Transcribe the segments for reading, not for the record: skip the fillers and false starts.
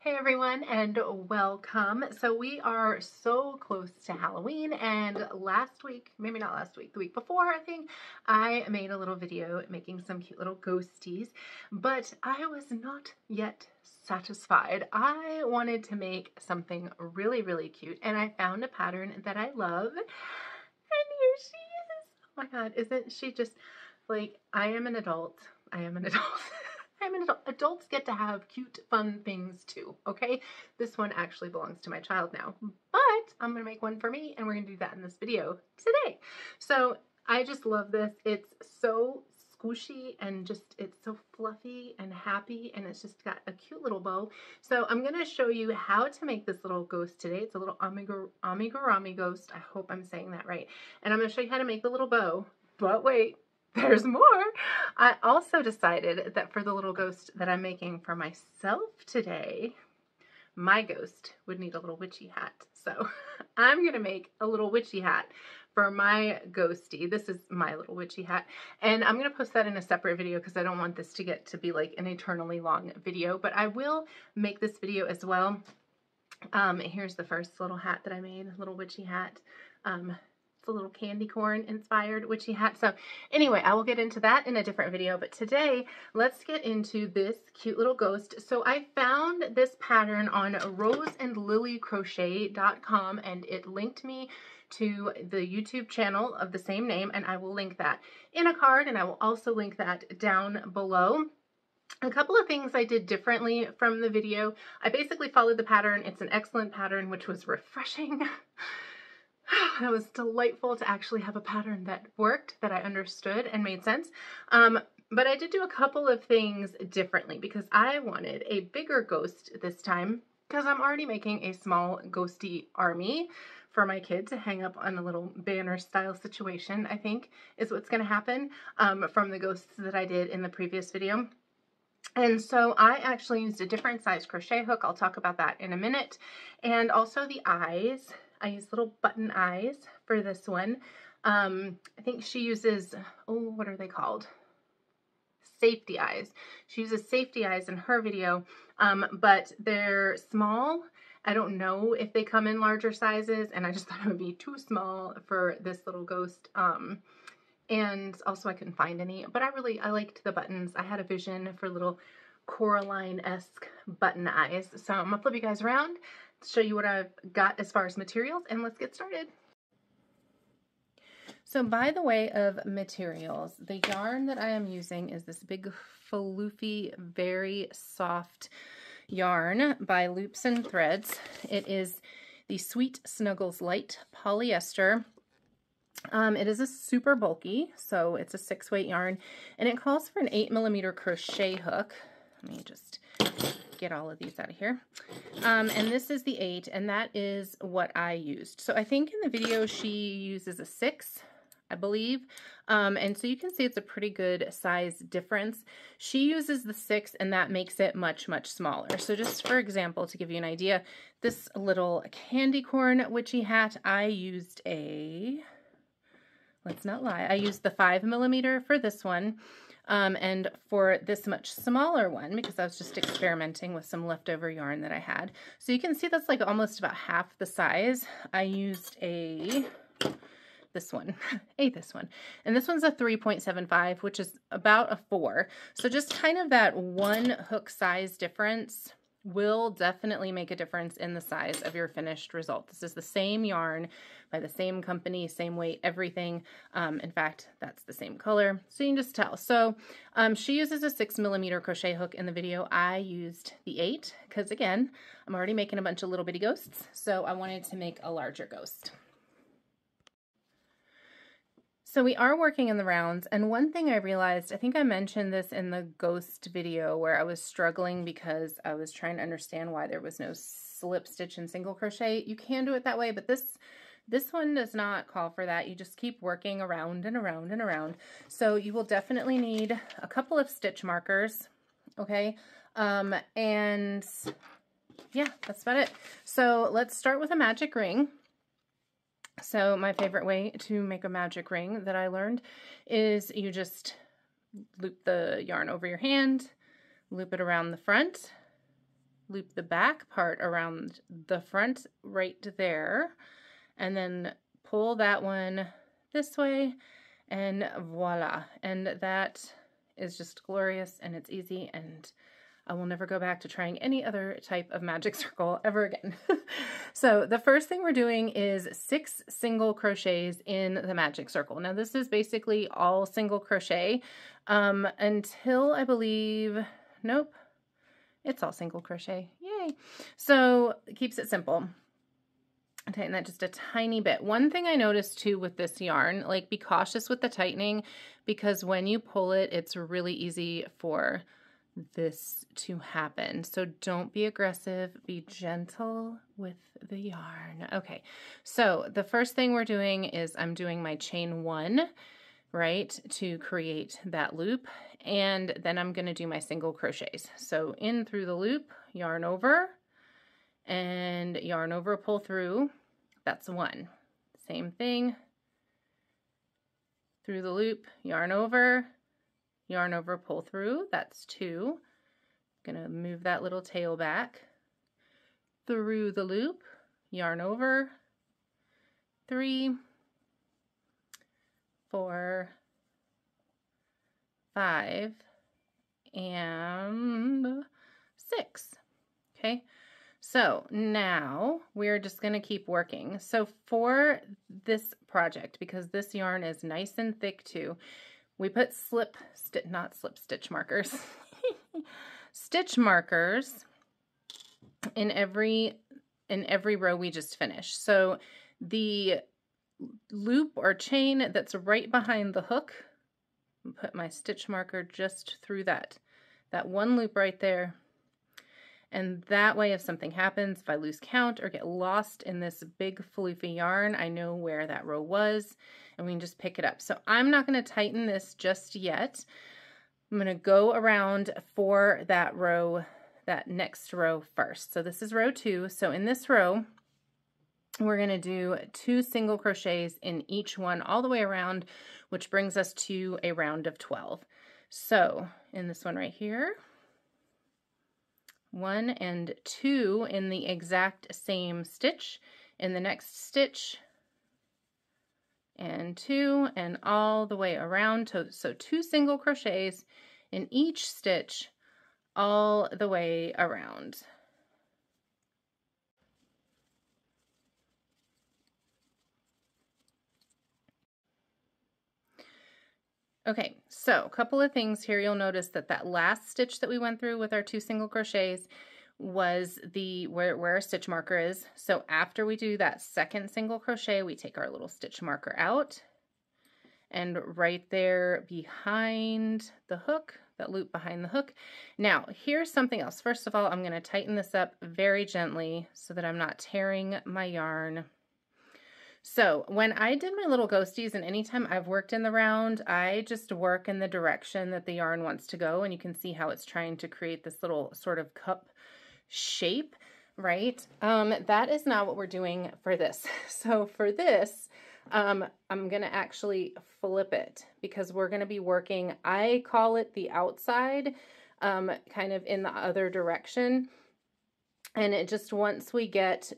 Hey everyone, and welcome. So we are so close to Halloween, and last week, maybe not last week, the week before, I think, I made a little video making some cute little ghosties, but I was not yet satisfied. I wanted to make something really, really cute, and I found a pattern that I love, and here she is. Oh my God, isn't she just like, I am an adult. I'm an adult. Adults get to have cute, fun things too, okay? This one actually belongs to my child now, but I'm gonna make one for me, and we're gonna do that in this video today. So I just love this. It's so squishy and just, it's so fluffy and happy, and it's just got a cute little bow. So I'm gonna show you how to make this little ghost today. It's a little amigurami ghost. I hope I'm saying that right. And I'm gonna show you how to make the little bow, but wait. There's more. I also decided that for the little ghost that I'm making for myself today, my ghost would need a little witchy hat. So I'm going to make a little witchy hat for my ghosty. This is my little witchy hat. And I'm going to post that in a separate video because I don't want this to get to be like an eternally long video. But I will make this video as well. Here's the first little hat that I made, little witchy hat. A little candy corn inspired witchy hat. So anyway, I will get into that in a different video, but today let's get into this cute little ghost. So I found this pattern on roseandlilycrochet.com, and it linked me to the YouTube channel of the same name, and I will link that in a card, and I will also link that down below. A couple of things I did differently from the video. I basically followed the pattern. It's an excellent pattern, which was refreshing. That was delightful to actually have a pattern that worked, that I understood and made sense. But I did do a couple of things differently because I wanted a bigger ghost this time because I'm already making a small ghosty army for my kid to hang up on a little banner style situation, I think is what's going to happen from the ghosts that I did in the previous video. And so I actually used a different size crochet hook. I'll talk about that in a minute. And also the eyes. I use little button eyes for this one. I think she uses, oh, what are they called? Safety eyes. She uses safety eyes in her video, but they're small. I don't know if they come in larger sizes, and I just thought it would be too small for this little ghost. And also I couldn't find any, but I liked the buttons. I had a vision for little Coraline-esque button eyes. So I'm gonna flip you guys around, show you what I've got as far as materials, and let's get started. So by the way of materials, the yarn that I am using is this big floofy, very soft yarn by Loops and Threads. It is the Sweet Snuggles Light polyester. It is a super bulky, so it's a 6-weight yarn, and it calls for an 8mm crochet hook. Let me just get all of these out of here. And this is the 8, and that is what I used. So I think in the video she uses a 6, I believe. And so you can see it's a pretty good size difference. She uses the 6, and that makes it much, much smaller. So just for example, to give you an idea, this little candy corn witchy hat, I used a... Let's not lie. I used the 5mm for this one, and for this much smaller one, because I was just experimenting with some leftover yarn that I had. So you can see that's like almost about half the size. I used this one, and this one's a 3.75, which is about a 4. So just kind of that one hook size difference will definitely make a difference in the size of your finished result. This is the same yarn by the same company, same weight, everything. In fact, that's the same color, so you can just tell. So she uses a 6mm crochet hook in the video. I used the 8 because, again, I'm already making a bunch of little bitty ghosts, so I wanted to make a larger ghost. So we are working in the rounds, and one thing I realized, I think I mentioned this in the ghost video where I was struggling because I was trying to understand why there was no slip stitch and single crochet. You can do it that way, but this one does not call for that. You just keep working around and around and around. So you will definitely need a couple of stitch markers, okay? And yeah, that's about it. So let's start with a magic ring. So my favorite way to make a magic ring that I learned is you just loop the yarn over your hand, loop it around the front, loop the back part around the front right there, and then pull that one this way, and voila. And that is just glorious, and it's easy, and I will never go back to trying any other type of magic circle ever again. So the first thing we're doing is 6 single crochets in the magic circle. Now this is basically all single crochet until I believe, nope, it's all single crochet. Yay. So it keeps it simple. Tighten that just a tiny bit. One thing I noticed too with this yarn, like be cautious with the tightening, because when you pull it, it's really easy for this to happen. So don't be aggressive, be gentle with the yarn. Okay, so the first thing we're doing is I'm doing my chain 1, right, to create that loop, and then I'm going to do my single crochets. So in through the loop, yarn over, and yarn over, pull through. That's 1. Same thing. Through the loop, yarn over, pull through. That's 2. Gonna move that little tail back. Through the loop, yarn over, 3, 4, 5, and 6. Okay, so now we're just going to keep working. So for this project, because this yarn is nice and thick too, we put not slip stitch markers, stitch markers in every row we just finished. So the loop or chain that's right behind the hook, put my stitch marker just through that one loop right there. And that way, if something happens, if I lose count or get lost in this big floofy yarn, I know where that row was, and we can just pick it up. So I'm not going to tighten this just yet. I'm going to go around for that row, that next row first. So this is row 2. So in this row, we're going to do 2 single crochets in each one all the way around, which brings us to a round of 12. So in this one right here, 1 and 2 in the exact same stitch, in the next stitch, and 2, and all the way around. So 2 single crochets in each stitch all the way around. Okay, so a couple of things here. You'll notice that last stitch that we went through with our 2 single crochets was where our stitch marker is. So after we do that second single crochet, we take our little stitch marker out, and right there behind the hook, that loop behind the hook. Now, here's something else. First of all, I'm going to tighten this up very gently so that I'm not tearing my yarn. So when I did my little ghosties, and anytime I've worked in the round, I just work in the direction that the yarn wants to go, and you can see how it's trying to create this little sort of cup shape, right? That is not what we're doing for this. So for this, I'm going to actually flip it, because we're going to be working, I call it the outside, kind of in the other direction. And it just, once we get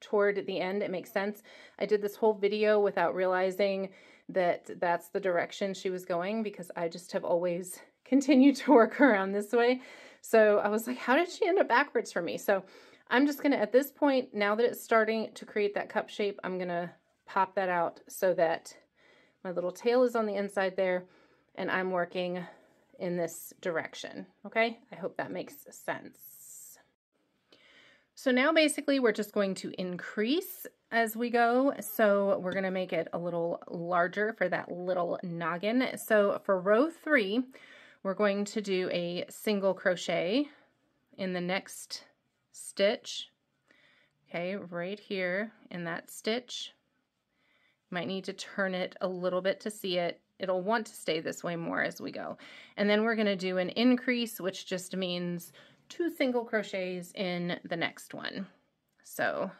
toward the end, it makes sense. I did this whole video without realizing that that's the direction she was going, because I just have always continued to work around this way. So I was like, how did she end up backwards for me? So I'm just gonna, at this point, now that it's starting to create that cup shape, I'm gonna pop that out so that my little tail is on the inside there, and I'm working in this direction, okay? I hope that makes sense. So now basically we're just going to increase as we go. So we're going to make it a little larger for that little noggin. So for row 3, we're going to do a single crochet in the next stitch. Okay, right here in that stitch. You might need to turn it a little bit to see it. It'll want to stay this way more as we go. And then we're going to do an increase, which just means 2 single crochets in the next one. So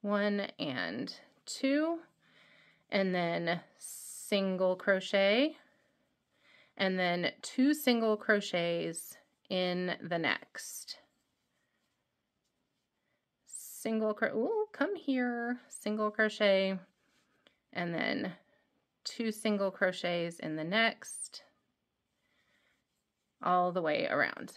1 and 2, and then single crochet, and then 2 single crochets in the next. Single crochet, ooh, come here, single crochet, and then 2 single crochets in the next, all the way around.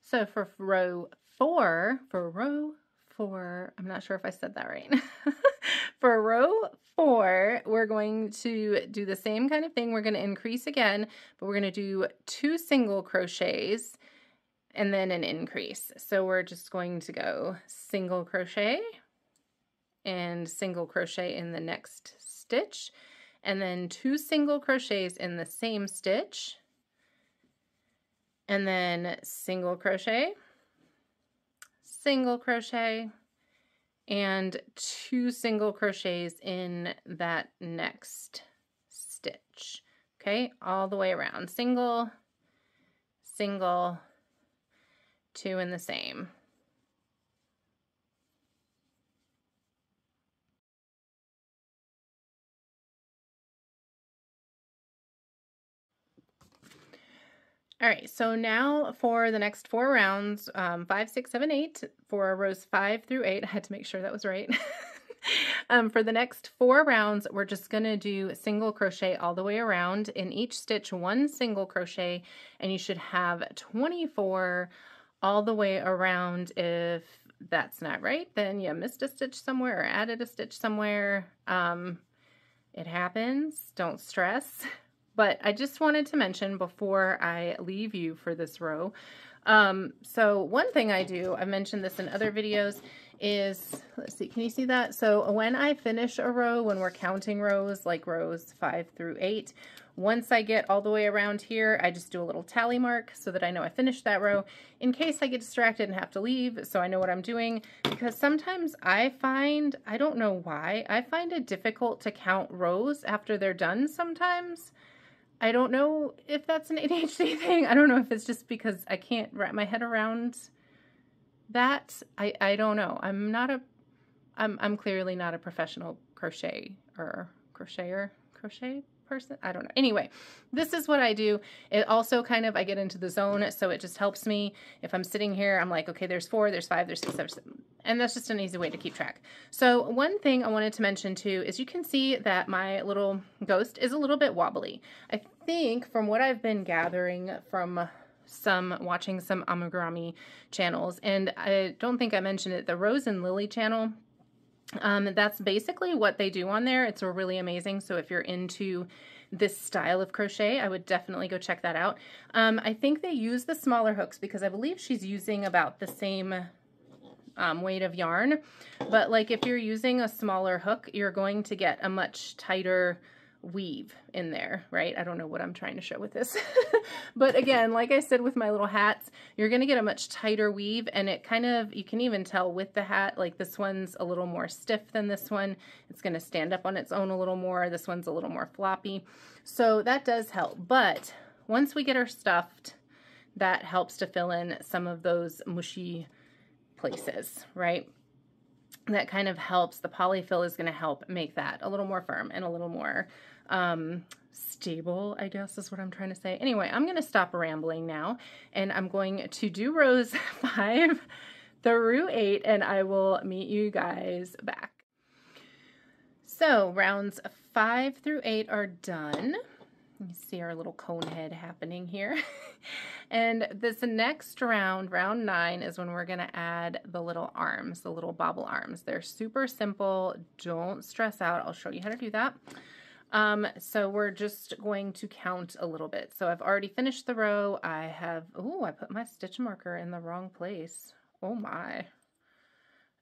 So for row 4, I'm not sure if I said that right. For row 4, we're going to do the same kind of thing. We're going to increase again, but we're going to do 2 single crochets and then an increase. So we're just going to go single crochet and single crochet in the next stitch, and then 2 single crochets in the same stitch, and then single crochet, and 2 single crochets in that next stitch. Okay, all the way around. Single, single, 2 in the same. All right, so now for the next 4 rounds, 5, 6, 7, 8, for rows 5 through 8, I had to make sure that was right. For the next 4 rounds, we're just gonna do single crochet all the way around. In each stitch, 1 single crochet, and you should have 24 all the way around. If that's not right, then you missed a stitch somewhere or added a stitch somewhere. It happens, don't stress. But I just wanted to mention before I leave you for this row, so one thing I do, I mentioned this in other videos, is, let's see, can you see that? So when I finish a row, when we're counting rows, like rows 5 through 8, once I get all the way around here, I just do a little tally mark so that I know I finished that row, in case I get distracted and have to leave, so I know what I'm doing. Because sometimes I find, I don't know why, I find it difficult to count rows after they're done sometimes. I don't know if that's an ADHD thing. I don't know if it's just because I can't wrap my head around that. I don't know. I'm clearly not a professional crochet person. I don't know. Anyway, this is what I do. It also kind of, I get into the zone, so it just helps me. If I'm sitting here, I'm like, okay, there's 4, there's 5, there's 6, there's 7. And that's just an easy way to keep track. So one thing I wanted to mention too is you can see that my little ghost is a little bit wobbly. I think from what I've been gathering from watching some amigurami channels, and I don't think I mentioned it, the Rose and Lily channel, that's basically what they do on there. It's really amazing. So if you're into this style of crochet, I would definitely go check that out. I think they use the smaller hooks because I believe she's using about the same weight of yarn, but like if you're using a smaller hook, you're going to get a much tighter weave in there, right? I don't know what I'm trying to show with this. But again, like I said with my little hats, you're going to get a much tighter weave, and it kind of, you can even tell with the hat, like this one's a little more stiff than this one. It's going to stand up on its own a little more. This one's a little more floppy. So that does help. But once we get her stuffed, that helps to fill in some of those mushy places, right? That kind of helps. The polyfill is going to help make that a little more firm and a little more stable, I guess is what I'm trying to say. Anyway, I'm going to stop rambling now, and I'm going to do rows 5 through 8, and I will meet you guys back. So rounds 5 through 8 are done. You see our little cone head happening here. And this next round, round 9, is when we're going to add the little arms, the little bobble arms. They're super simple. Don't stress out. I'll show you how to do that. So we're just going to count a little bit. So I've already finished the row. I put my stitch marker in the wrong place. Oh my.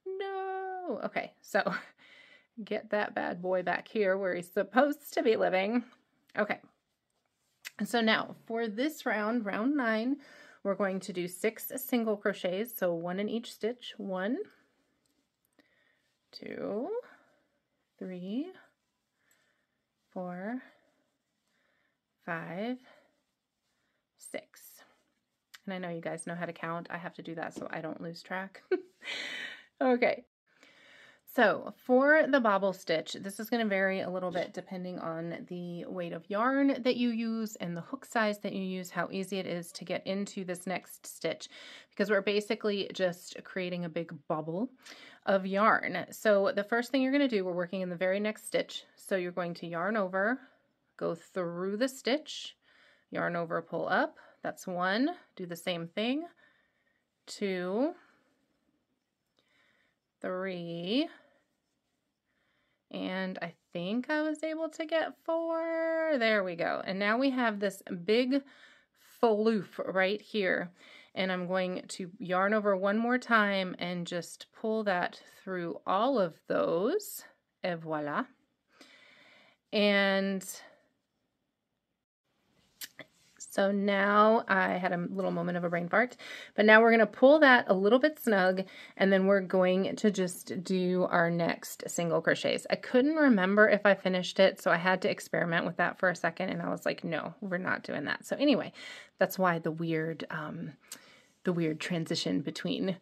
No. Okay, so get that bad boy back here where he's supposed to be living. Okay. So now for this round, round 9, we're going to do 6 single crochets. So 1 in each stitch. 1, 2, 3, 4, 5, 6. And I know you guys know how to count. I have to do that so I don't lose track. Okay. So for the bobble stitch, this is going to vary a little bit depending on the weight of yarn that you use and the hook size that you use, how easy it is to get into this next stitch, because we're basically just creating a big bubble of yarn. So the first thing you're going to do, we're working in the very next stitch. So you're going to yarn over, go through the stitch, yarn over, pull up. That's 1. Do the same thing. 2, 3, and I think I was able to get 4. There we go. And now we have this big floof right here. And I'm going to yarn over one more time and just pull that through all of those. Et voila. And so now I had a little moment of a brain fart, but now we're going to pull that a little bit snug, and then we're going to just do our next single crochets. I couldn't remember if I finished it, so I had to experiment with that for a second, and I was like, no, we're not doing that. So anyway, that's why the weird transition between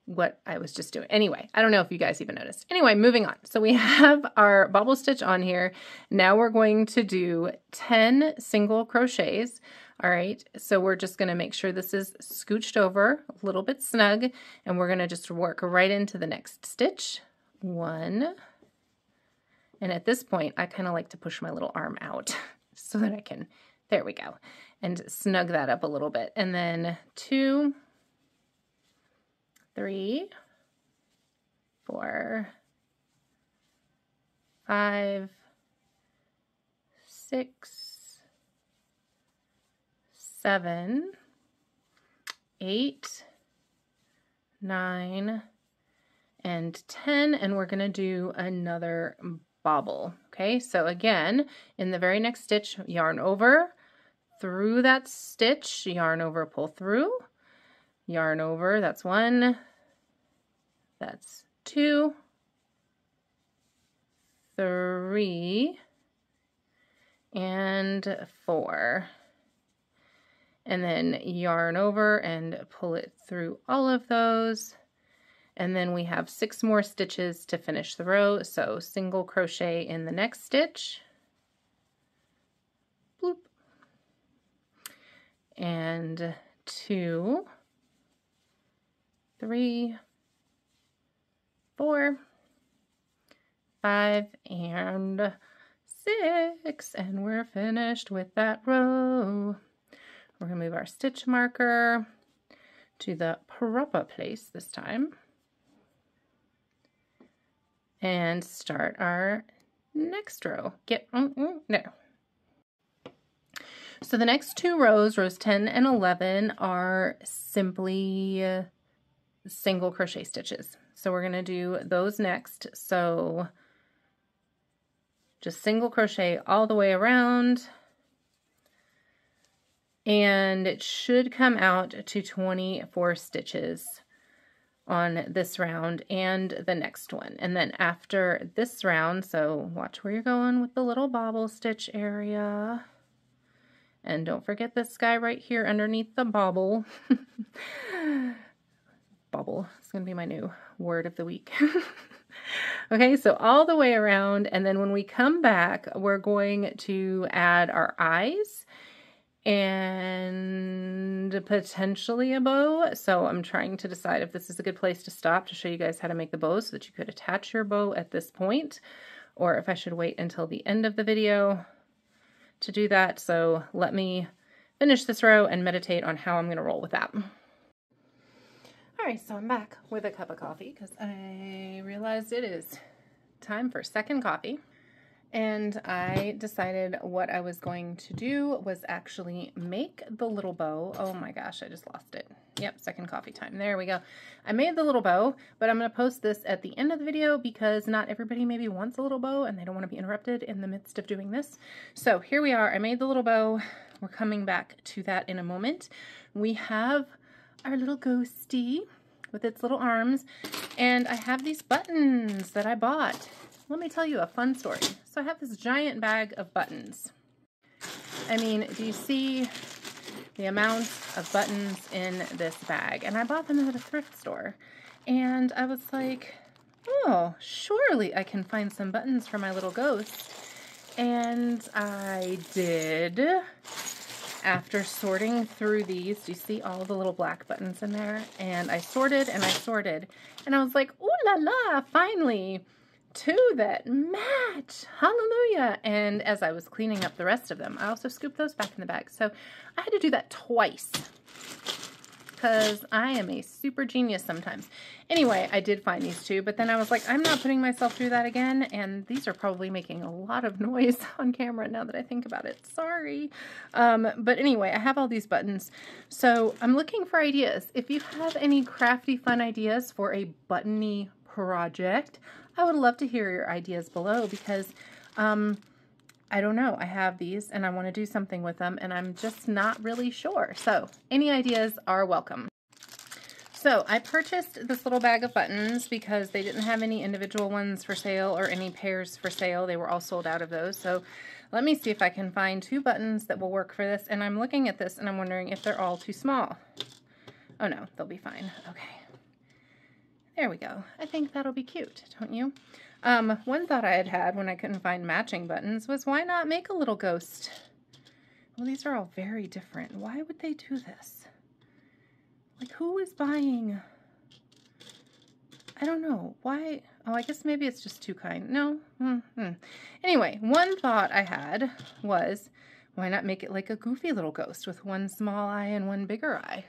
what I was just doing. Anyway, I don't know if you guys even noticed. Anyway, moving on. So we have our bobble stitch on here. Now we're going to do 10 single crochets. All right, so we're just going to make sure this is scooched over a little bit snug, and we're going to just work right into the next stitch. 1. And at this point, I kind of like to push my little arm out so that I can, there we go, and snug that up a little bit. And then 2, 3, 4, 5, 6, 7, 8, 9, and 10, and we're going to do another bobble. Okay, so again, in the very next stitch, yarn over, through that stitch, yarn over, pull through, yarn over, that's 1, that's 2, 3, and 4. And then yarn over and pull it through all of those. And then we have 6 more stitches to finish the row. So single crochet in the next stitch. Bloop. And 2, 3, 4, 5, and 6, and we're finished with that row. We're going to move our stitch marker to the proper place this time and start our next row. Get there. So the next 2 rows, rows 10 and 11, are simply single crochet stitches. So we're going to do those next. So just single crochet all the way around, and it should come out to 24 stitches on this round and the next one. And then after this round, so watch where you're going with the little bobble stitch area. And don't forget this guy right here underneath the bobble. Bobble. It's going to be my new word of the week. Okay, so all the way around, and then when we come back, we're going to add our eyes and potentially a bow. So I'm trying to decide if this is a good place to stop to show you guys how to make the bow so that you could attach your bow at this point, or if I should wait until the end of the video to do that. So let me finish this row and meditate on how I'm going to roll with that. All right, so I'm back with a cup of coffee because I realized it is time for second coffee. And I decided what I was going to do was actually make the little bow. Oh my gosh, I just lost it. Yep, second coffee time. There we go. I made the little bow, but I'm going to post this at the end of the video because not everybody maybe wants a little bow and they don't want to be interrupted in the midst of doing this. So here we are. I made the little bow. We're coming back to that in a moment. We have our little ghosty with its little arms, and I have these buttons that I bought. Let me tell you a fun story. So I have this giant bag of buttons. I mean, do you see the amount of buttons in this bag? And I bought them at a thrift store. And I was like, oh, surely I can find some buttons for my little ghost. And I did. After sorting through these, do you see all the little black buttons in there? And I sorted and I sorted. And I was like, ooh la la, finally, two that match. Hallelujah. And as I was cleaning up the rest of them, I also scooped those back in the bag. So I had to do that twice because I am a super genius sometimes. Anyway, I did find these two, but then I was like, I'm not putting myself through that again, and these are probably making a lot of noise on camera now that I think about it. Sorry. But anyway, I have all these buttons, so I'm looking for ideas. If you have any crafty, fun ideas for a buttony project, I would love to hear your ideas below because, I don't know. I have these and I want to do something with them and I'm just not really sure. So any ideas are welcome. So I purchased this little bag of buttons because they didn't have any individual ones for sale or any pairs for sale. They were all sold out of those. So let me see if I can find two buttons that will work for this. And I'm looking at this and I'm wondering if they're all too small. Oh no, they'll be fine. Okay. There we go. I think that'll be cute, don't you? One thought I had when I couldn't find matching buttons was why not make a little ghost? Well, these are all very different. Why would they do this? Like, who is buying? I don't know. Why? Oh, I guess maybe it's just too kind. No? Anyway, one thought I had was, why not make it like a goofy little ghost with one small eye and one bigger eye?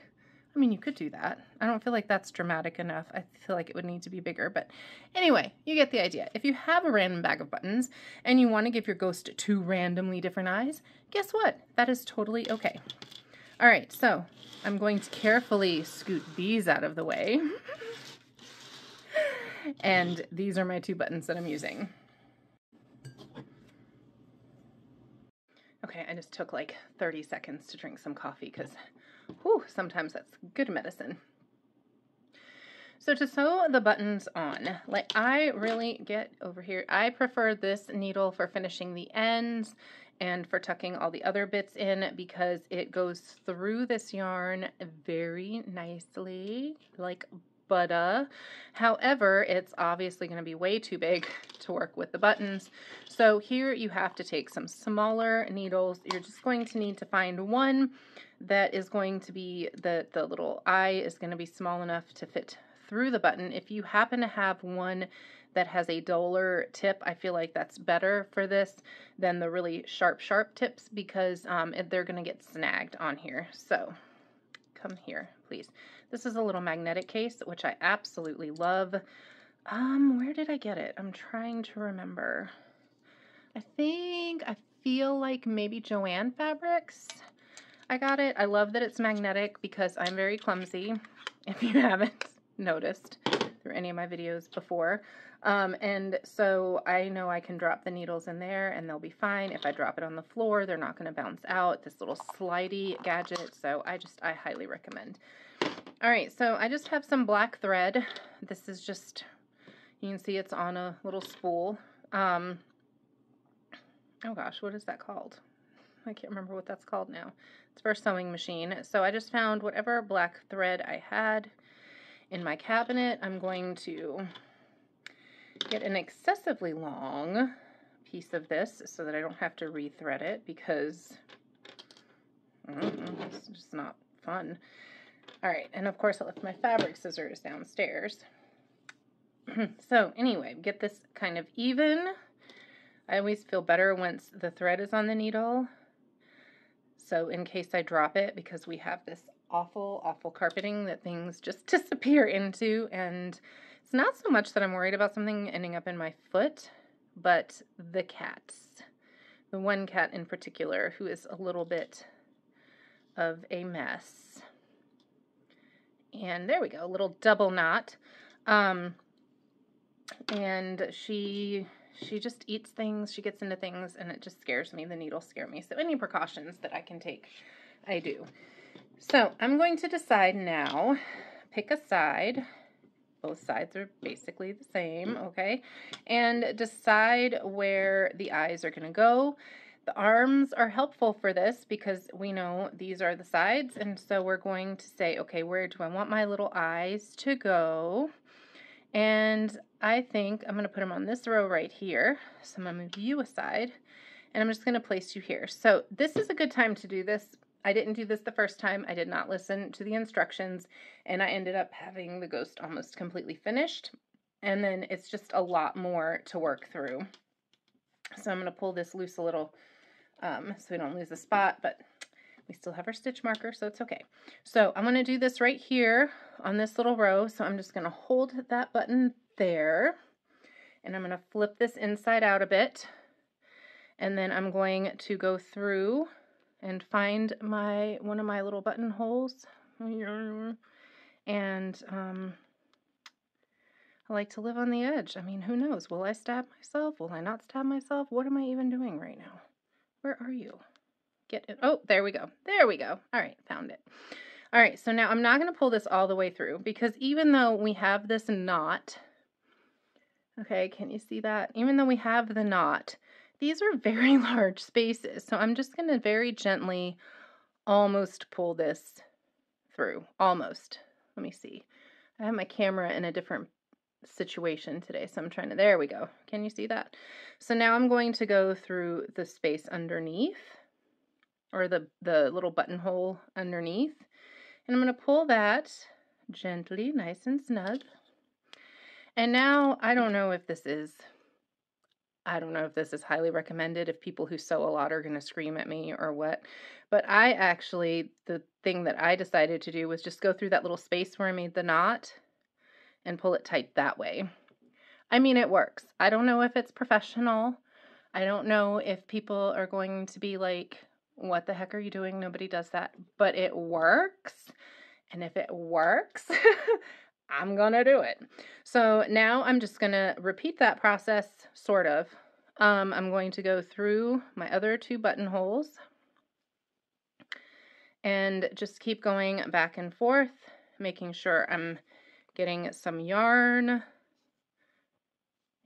I mean, you could do that. I don't feel like that's dramatic enough. I feel like it would need to be bigger. But anyway, you get the idea. If you have a random bag of buttons and you want to give your ghost two randomly different eyes, guess what? That is totally okay. All right, so I'm going to carefully scoot these out of the way. And these are my two buttons that I'm using. Okay, I just took like 30 seconds to drink some coffee because sometimes that's good medicine. So to sew the buttons on, like I really get over here, I prefer this needle for finishing the ends and for tucking all the other bits in because it goes through this yarn very nicely, like butter. However, it's obviously going to be way too big to work with the buttons. So here you have to take some smaller needles. You're just going to need to find one that is going to be, the little eye is going to be small enough to fit through the button. If you happen to have one that has a duller tip, I feel like that's better for this than the really sharp tips because they're going to get snagged on here. So come here, please. This is a little magnetic case, which I absolutely love. Where did I get it? I'm trying to remember. I feel like maybe Joann Fabrics. I got it. I love that it's magnetic because I'm very clumsy, if you haven't noticed through any of my videos before. And so I know I can drop the needles in there and they'll be fine. If I drop it on the floor, they're not going to bounce out. This little slidey gadget. So I highly recommend. All right, so I just have some black thread. This is just, you can see it's on a little spool. Oh gosh, what is that called? I can't remember what that's called now. It's for a sewing machine. So I just found whatever black thread I had in my cabinet. I'm going to get an excessively long piece of this so that I don't have to rethread it because it's just not fun. All right, and of course I left my fabric scissors downstairs. So anyway, get this kind of even. I always feel better once the thread is on the needle. So in case I drop it, because we have this awful carpeting that things just disappear into, and it's not so much that I'm worried about something ending up in my foot, but the cats. The one cat in particular who is a little bit of a mess. And there we go, a little double knot. And she just eats things, she gets into things, and it just scares me. The needles scare me. So any precautions that I can take, I do. So I'm going to decide now, pick a side. Both sides are basically the same, okay? And decide where the eyes are going to go. The arms are helpful for this because we know these are the sides, and so we're going to say, okay, where do I want my little eyes to go? And I think I'm going to put them on this row right here. So I'm going to move you aside, and I'm just going to place you here. So this is a good time to do this. I didn't do this the first time. I did not listen to the instructions, and I ended up having the ghost almost completely finished. And then it's just a lot more to work through. So I'm going to pull this loose a little so we don't lose the spot, but we still have our stitch marker, so it's okay. So I'm going to do this right here on this little row. So I'm just going to hold that button there, and I'm going to flip this inside out a bit, and then I'm going to go through and find one of my little buttonholes, and I like to live on the edge. I mean, who knows? Will I stab myself? Will I not stab myself? What am I even doing right now? Where are you? Get it. Oh, there we go. There we go. All right, found it. All right, so now I'm not going to pull this all the way through, because even though we have this knot, okay, can you see that? Even though we have the knot, these are very large spaces. So I'm just going to very gently almost pull this through. Almost. Let me see. I have my camera in a different situation today, so I'm trying to, there we go. Can you see that? So now I'm going to go through the space underneath, or the little buttonhole underneath, and I'm going to pull that gently, nice and snug. And now I don't know if this is highly recommended, if people who sew a lot are going to scream at me or what, but the thing that I decided to do was just go through that little space where I made the knot and pull it tight that way. I mean, it works. I don't know if it's professional. I don't know if people are going to be like, what the heck are you doing? Nobody does that. But it works. And if it works, I'm going to do it. So now I'm just going to repeat that process, sort of. I'm going to go through my other two buttonholes and just keep going back and forth, making sure I'm getting some yarn,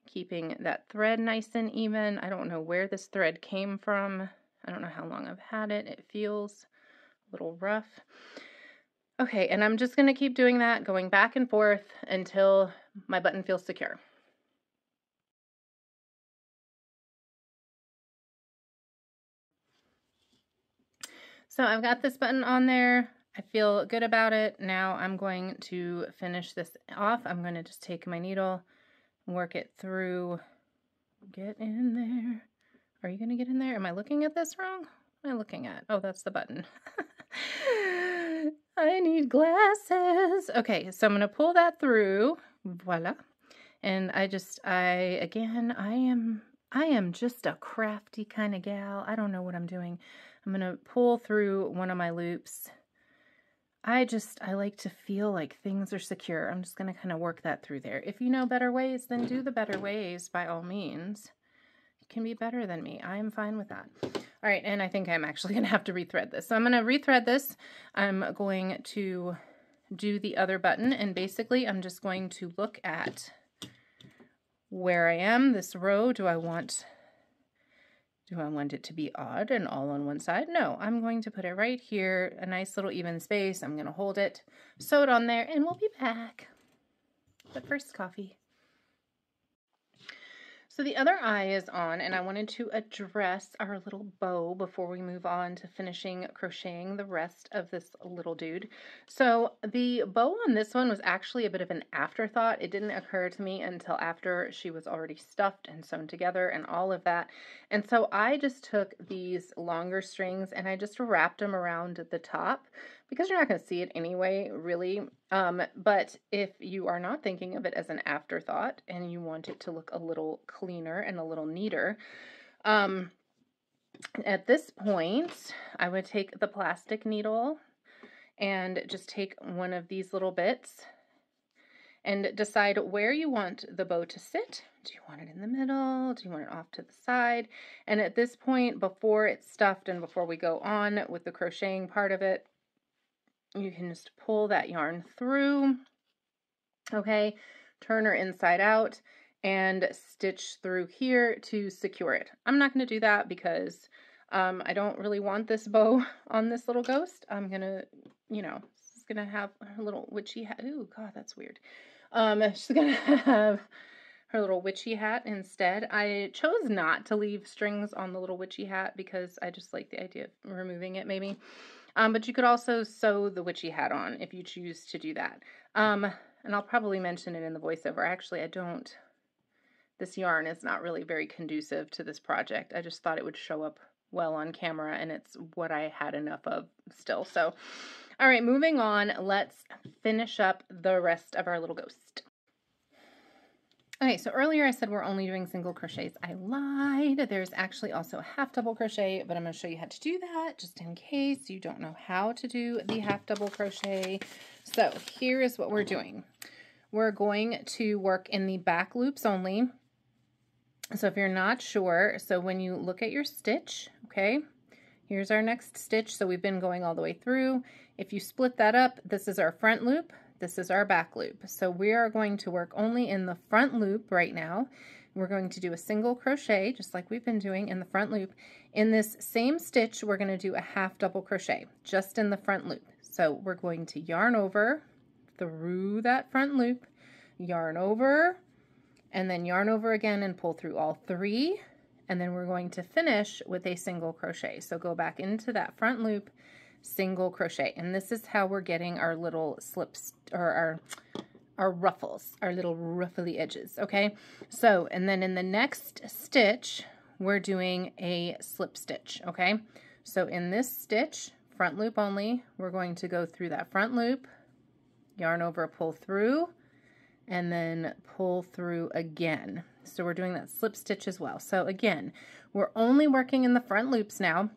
keeping that thread nice and even. I don't know where this thread came from. I don't know how long I've had it. It feels a little rough. Okay, and I'm just going to keep doing that, going back and forth until my button feels secure. So I've got this button on there. I feel good about it. Now I'm going to finish this off. I'm going to just take my needle, work it through. Get in there. Are you going to get in there? Am I looking at this wrong? What am I looking at? Oh, that's the button. I need glasses. Okay, so I'm going to pull that through. Voila. And I am just a crafty kind of gal. I don't know what I'm doing. I'm going to pull through one of my loops. I like to feel like things are secure. I'm just going to kind of work that through there. If you know better ways, then do the better ways by all means. You can be better than me. I am fine with that. All right, and I think I'm actually going to have to rethread this. So I'm going to rethread this. I'm going to do the other button, and basically I'm just going to look at where I am, this row. Do I want it to be odd and all on one side? No, I'm going to put it right here, a nice little even space. I'm going to hold it, sew it on there, and we'll be back. But first, coffee. So the other eye is on, and I wanted to address our little bow before we move on to finishing crocheting the rest of this little dude. So the bow on this one was actually a bit of an afterthought. It didn't occur to me until after she was already stuffed and sewn together and all of that. And so I just took these longer strings and I just wrapped them around the top, because you're not going to see it anyway, really. But if you are not thinking of it as an afterthought and you want it to look a little cleaner and a little neater, at this point, I would take the plastic needle and just take one of these little bits and decide where you want the bow to sit. Do you want it in the middle? Do you want it off to the side? And at this point, before it's stuffed and before we go on with the crocheting part of it, you can just pull that yarn through, okay, turn her inside out, and stitch through here to secure it. I'm not going to do that because I don't really want this bow on this little ghost. I'm going to, it's going to have her little witchy hat. Ooh, God, that's weird. She's gonna have her little witchy hat instead. I chose not to leave strings on the little witchy hat because I just like the idea of removing it maybe. But you could also sew the witchy hat on if you choose to do that. And I'll probably mention it in the voiceover. Actually, I don't. This yarn is not really very conducive to this project. I just thought it would show up well on camera, and it's what I had enough of still. So, all right, moving on. Let's finish up the rest of our little ghost. Okay, so earlier I said we're only doing single crochets. I lied. There's actually also a half double crochet, but I'm going to show you how to do that just in case you don't know how to do the half double crochet. So here is what we're doing. We're going to work in the back loops only. So if you're not sure, so when you look at your stitch, okay, here's our next stitch. So we've been going all the way through. If you split that up, this is our front loop. This is our back loop. So we are going to work only in the front loop right now. We're going to do a single crochet, just like we've been doing in the front loop. In this same stitch, we're going to do a half double crochet, just in the front loop. So we're going to yarn over through that front loop, yarn over, and then yarn over again and pull through all three. And then we're going to finish with a single crochet. So go back into that front loop, single crochet, and this is how we're getting our little slips, or our ruffles, our little ruffly edges. Okay, so and then in the next stitch we're doing a slip stitch. Okay, so in this stitch, front loop only, we're going to go through that front loop, yarn over, pull through, and then pull through again. So we're doing that slip stitch as well. So again, we're only working in the front loops now.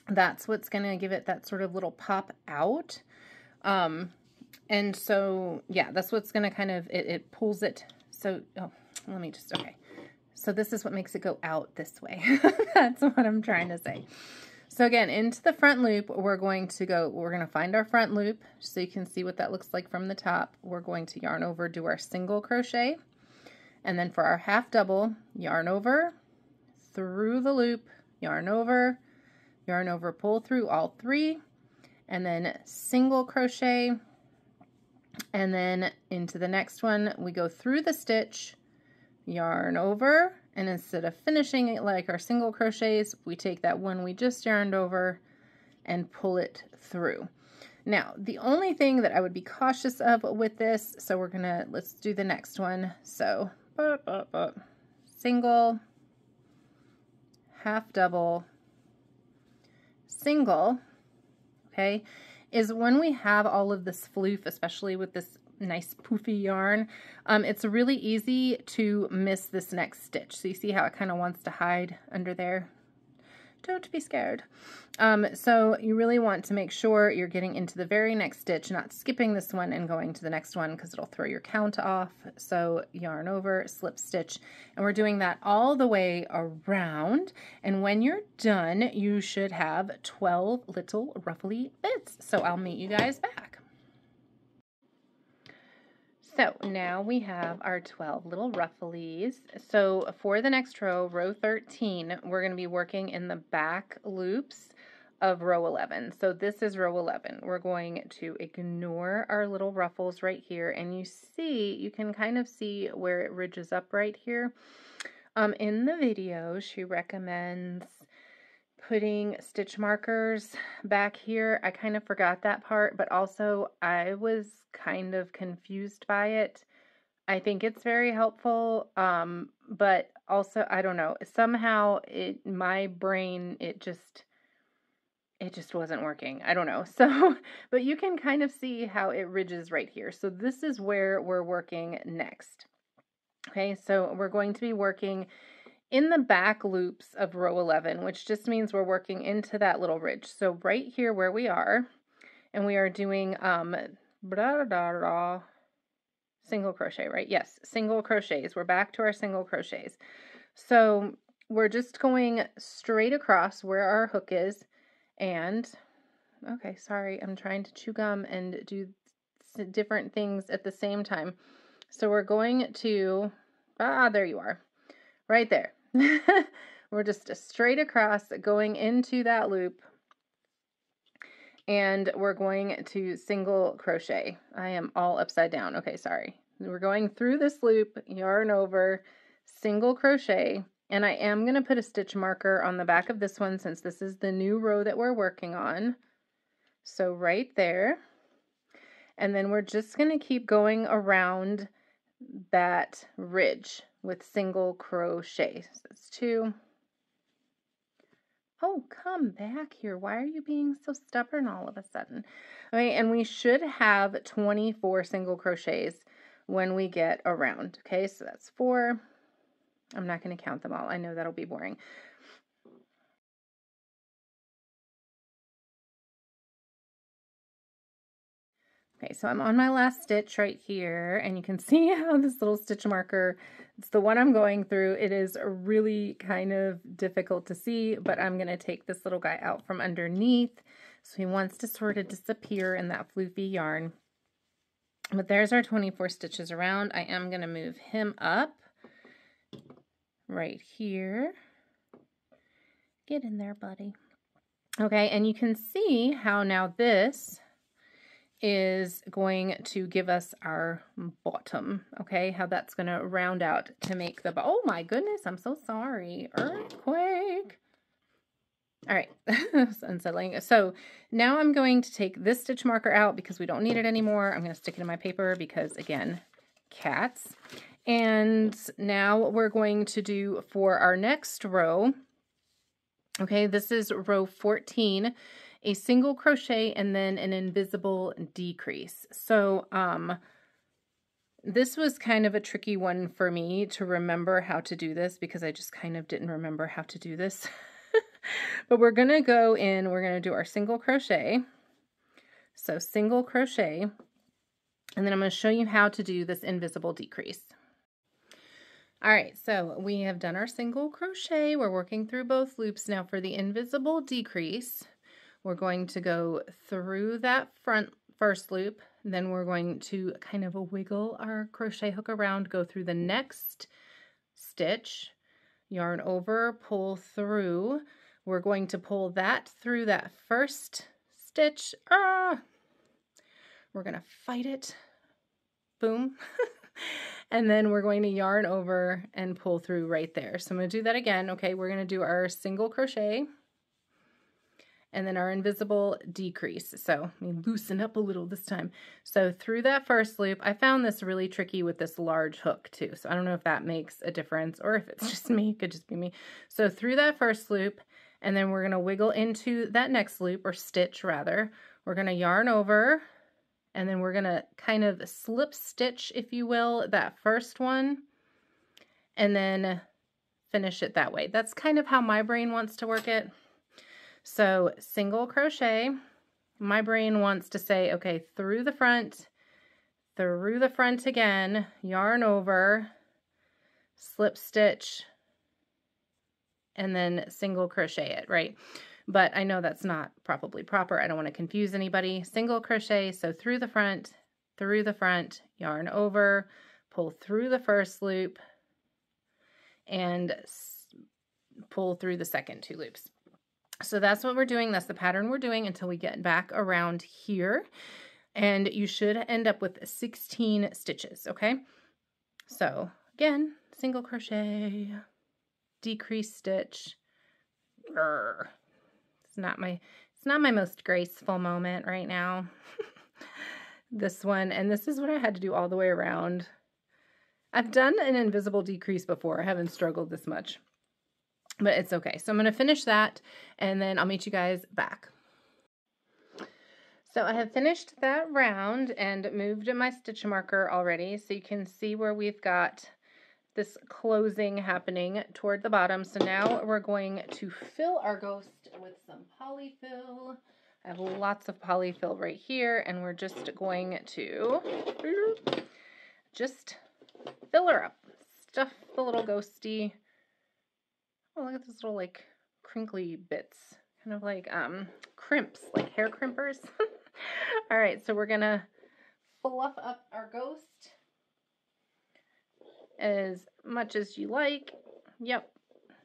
That's what's going to give it that sort of little pop out. And so, yeah, that's what's going to kind of, it pulls it. So, oh, let me just, okay. So this is what makes it go out this way. That's what I'm trying to say. So again, into the front loop, we're going to find our front loop so you can see what that looks like from the top. We're going to yarn over, do our single crochet. And then for our half double, yarn over, through the loop, yarn over, pull through all three, and then single crochet, and then into the next one we go through the stitch, yarn over, and instead of finishing it like our single crochets, we take that one we just yarned over and pull it through. Now the only thing that I would be cautious of with this, so let's do the next one. So single, half double, single, okay, is when we have all of this floof, especially with this nice poofy yarn, it's really easy to miss this next stitch. So you see how it kind of wants to hide under there? Don't be scared. So you really want to make sure you're getting into the very next stitch, not skipping this one and going to the next one because it'll throw your count off. So yarn over, slip stitch, and we're doing that all the way around. And when you're done, you should have 12 little ruffly bits. So I'll meet you guys back. So now we have our 12 little rufflies. So for the next row, row 13, we're going to be working in the back loops of row 11. So this is row 11. We're going to ignore our little ruffles right here, and you can kind of see where it ridges up right here. In the video, she recommends putting stitch markers back here. I kind of forgot that part, but also I was kind of confused by it. I think it's very helpful, but also, I don't know, somehow my brain, it just wasn't working. I don't know. So, but you can kind of see how it ridges right here. So this is where we're working next. Okay, so we're going to be working in the back loops of row 11, which just means we're working into that little ridge. So right here where we are, and we are doing single crochet, right? Yes, single crochets. We're back to our single crochets. So we're just going straight across where our hook is, and okay, sorry, I'm trying to chew gum and do different things at the same time. So we're going to, there you are, right there. We're just straight across going into that loop, and we're going to single crochet. I am all upside down. Okay, sorry. we're going through this loop, yarn over, single crochet, and I am going to put a stitch marker on the back of this one since this is the new row that we're working on. So right there. And then we're just going to keep going around that ridge with single crochet. So that's 2. Oh, come back here. Why are you being so stubborn all of a sudden? Okay, and we should have 24 single crochets when we get around. Okay, so that's 4. I'm not going to count them all. I know that'll be boring. Okay, so I'm on my last stitch right here, and you can see how this little stitch marker, it's the one I'm going through. It is really kind of difficult to see, but I'm going to take this little guy out from underneath. So he wants to sort of disappear in that floofy yarn. But there's our 24 stitches around. I am going to move him up right here. Get in there, buddy. Okay, and you can see how now this is going to give us our bottom, okay? How that's going to round out to make the, oh my goodness, I'm so sorry. Earthquake. All right, it's unsettling. So now I'm going to take this stitch marker out because we don't need it anymore. I'm going to stick it in my paper because, again, cats. And now we're going to do for our next row, okay, this is row 14, a single crochet and then an invisible decrease. So this was kind of a tricky one for me to remember how to do this because I just kind of didn't remember how to do this. But we're going to go in, we're going to do our single crochet. So single crochet, and then I'm going to show you how to do this invisible decrease. All right, so we have done our single crochet. We're working through both loops. Now for the invisible decrease, we're going to go through that first loop, then we're going to kind of wiggle our crochet hook around, go through the next stitch, yarn over, pull through. We're going to pull that through that first stitch. We're going to fight it. Boom. And then we're going to yarn over and pull through right there. So I'm going to do that again. Okay, we're going to do our single crochet and then our invisible decrease. So let me loosen up a little this time. So through that first loop, I found this really tricky with this large hook too. So I don't know if that makes a difference or if it's just me, it could just be me. So through that first loop, and then we're going to wiggle into that next loop, or stitch rather. We're going to yarn over, and then we're going to kind of slip stitch, if you will, that first one, and then finish it that way. That's kind of how my brain wants to work it. So single crochet, my brain wants to say, okay, through the front again, yarn over, slip stitch, and then single crochet it, right? But I know that's not probably proper. I don't want to confuse anybody. Single crochet, so through the front, yarn over, pull through the first loop, and pull through the second 2 loops. So that's what we're doing. That's the pattern we're doing until we get back around here. And you should end up with 16 stitches, okay? So again, single crochet, decrease stitch. It's not my most graceful moment right now. This one, and this is what I had to do all the way around. I've done an invisible decrease before. I haven't struggled this much, but it's okay. So I'm going to finish that, and then I'll meet you guys back. So I have finished that round and moved my stitch marker already, so you can see where we've got this closing happening toward the bottom. So now we're going to fill our ghost with some polyfill. I have lots of polyfill right here, and we're just going to just fill her up. Stuff the little ghosty. Oh, look at those little like crinkly bits, kind of like crimps, like hair crimpers. All right, so we're gonna fluff up our ghost as much as you like. Yep.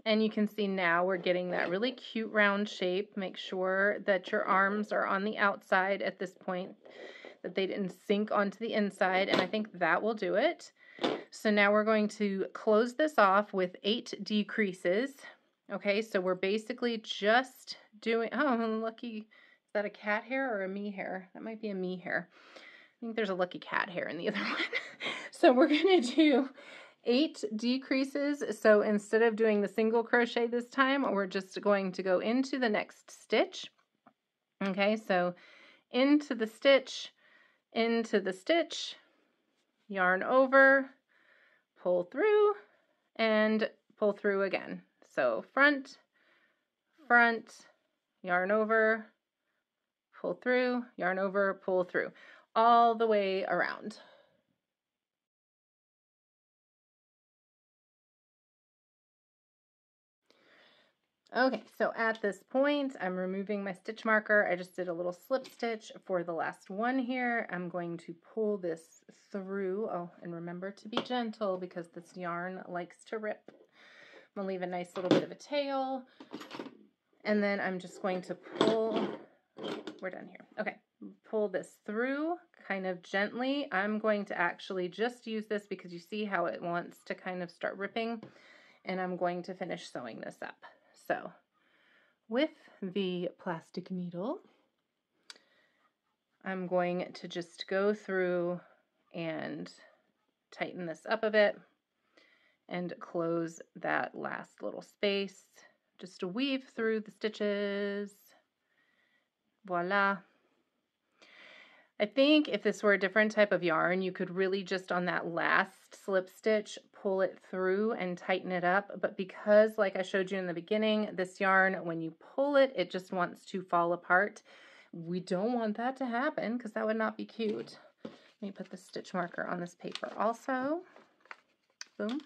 And you can see now we're getting that really cute round shape. Make sure that your arms are on the outside at this point. that they didn't sink onto the inside, and I think that will do it. So now we're going to close this off with 8 decreases. Okay, so we're basically just doing, oh, lucky, is that a cat hair or a me hair? That might be a me hair. I think there's a lucky cat hair in the other one. So we're going to do 8 decreases. So instead of doing the single crochet this time, we're just going to go into the next stitch. Okay, so into the stitch, yarn over, pull through, and pull through again. So front, yarn over, pull through, yarn over, pull through, all the way around. Okay, so at this point, I'm removing my stitch marker. I just did a little slip stitch for the last one here. I'm going to pull this through. Oh, and remember to be gentle because this yarn likes to rip. I'm gonna leave a nice little bit of a tail. And then I'm just going to pull, we're done here. Okay, pull this through kind of gently. I'm going to actually just use this because you see how it wants to kind of start ripping. And I'm going to finish sewing this up. So with the plastic needle, I'm going to just go through and tighten this up a bit and close that last little space. Just to weave through the stitches. Voila. I think if this were a different type of yarn, you could really just on that last slip stitch, pull it through and tighten it up. But because, like I showed you in the beginning, this yarn, when you pull it, it just wants to fall apart. We don't want that to happen because that would not be cute. Let me put the stitch marker on this paper also. Boom.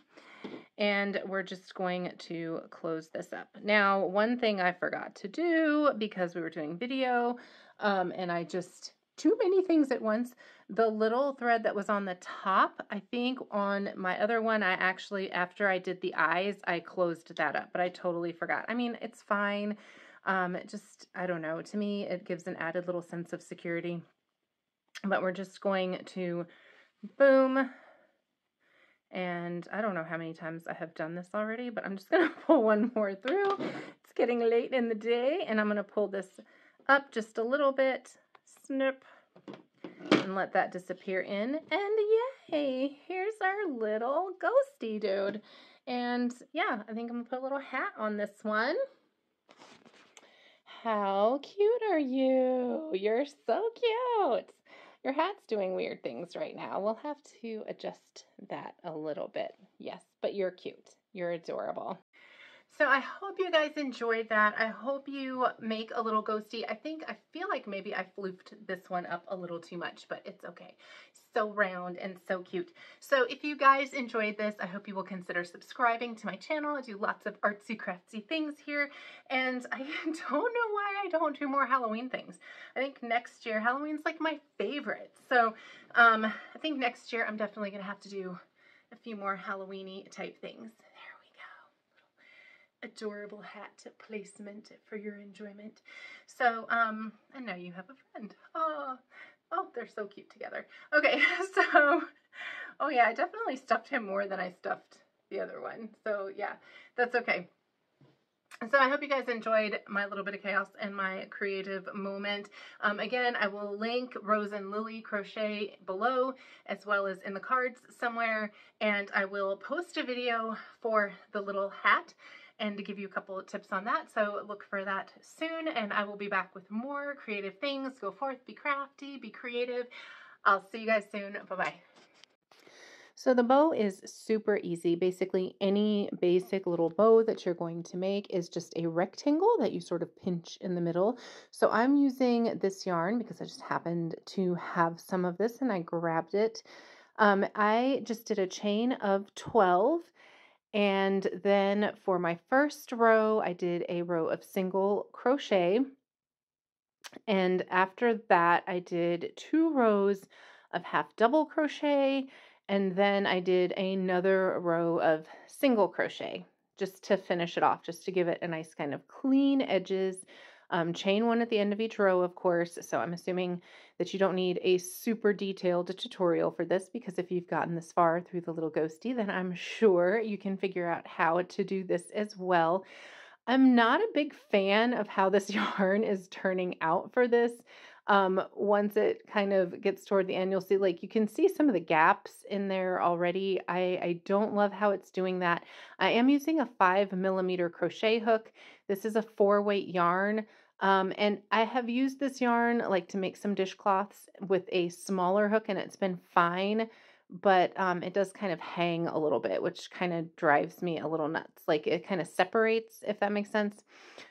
And we're just going to close this up. Now, one thing I forgot to do because we were doing video, and I just, too many things at once. The little thread that was on the top, I think on my other one, I actually, after I did the eyes, I closed that up, but I totally forgot. I mean, it's fine. Just, I don't know, to me, it gives an added little sense of security. But we're just going to, boom, and I don't know how many times I have done this already, but I'm just going to pull one more through. It's getting late in the day, and I'm going to pull this up just a little bit, snip, and let that disappear in. And yay, here's our little ghosty dude. And yeah, I think I'm going to put a little hat on this one. How cute are you? You're so cute. Your hat's doing weird things right now. We'll have to adjust that a little bit. Yes, but you're cute. You're adorable. So I hope you guys enjoyed that. I hope you make a little ghosty. I feel like maybe I floofed this one up a little too much, but it's okay. So round and so cute. So if you guys enjoyed this, I hope you will consider subscribing to my channel. I do lots of artsy craftsy things here, and I don't know why I don't do more Halloween things. I think next year, Halloween's like my favorite. So I think next year I'm definitely gonna have to do a few more Halloween-y type things. Adorable hat placement for your enjoyment. So, and now you have a friend. Oh, they're so cute together. Okay, so, oh yeah, I definitely stuffed him more than I stuffed the other one. So yeah, that's okay. So I hope you guys enjoyed my little bit of chaos and my creative moment. Again, I will link Rose and Lily Crochet below, as well as in the cards somewhere, and I will post a video for the little hat and to give you a couple of tips on that. So look for that soon, and I will be back with more creative things. Go forth, be crafty, be creative. I'll see you guys soon. Bye-bye. So the bow is super easy. Basically, any basic little bow that you're going to make is just a rectangle that you sort of pinch in the middle. So I'm using this yarn because I just happened to have some of this and I grabbed it. I just did a chain of 12. And then for my first row, I did a row of single crochet. And after that, I did 2 rows of half double crochet. And then I did another row of single crochet just to finish it off, just to give it a nice kind of clean edges. Chain one at the end of each row, of course. So I'm assuming that you don't need a super detailed tutorial for this, because if you've gotten this far through the little ghosty, then I'm sure you can figure out how to do this as well. I'm not a big fan of how this yarn is turning out for this. Once it kind of gets toward the end, you'll see, like, you can see some of the gaps in there already. I don't love how it's doing that. I am using a 5mm crochet hook. This is a 4-weight yarn. And I have used this yarn like to make some dishcloths with a smaller hook, and it's been fine, but it does kind of hang a little bit, which kind of drives me a little nuts. Like, it kind of separates, if that makes sense.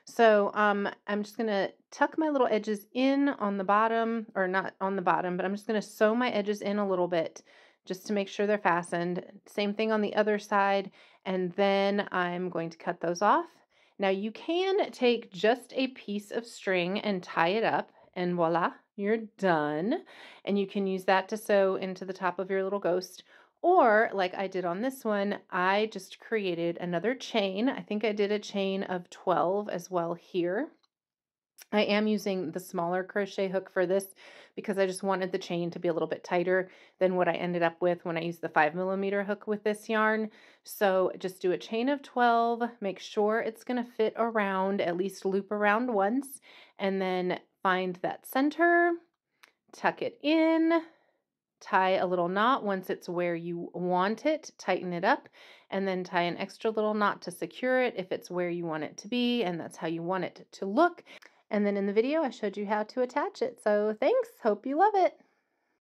So I'm just going to tuck my little edges in on the bottom, or not on the bottom, but I'm just going to sew my edges in a little bit just to make sure they're fastened. Same thing on the other side. And then I'm going to cut those off. Now you can take just a piece of string and tie it up, and voila, you're done. And you can use that to sew into the top of your little ghost. Or, like I did on this one, I just created another chain. I think I did a chain of 12 as well here. I am using the smaller crochet hook for this because I just wanted the chain to be a little bit tighter than what I ended up with when I used the 5mm hook with this yarn. So just do a chain of 12, make sure it's going to fit around, at least loop around once, and then find that center, tuck it in, tie a little knot once it's where you want it, tighten it up, and then tie an extra little knot to secure it if it's where you want it to be and that's how you want it to look. And then in the video, I showed you how to attach it. So thanks. Hope you love it.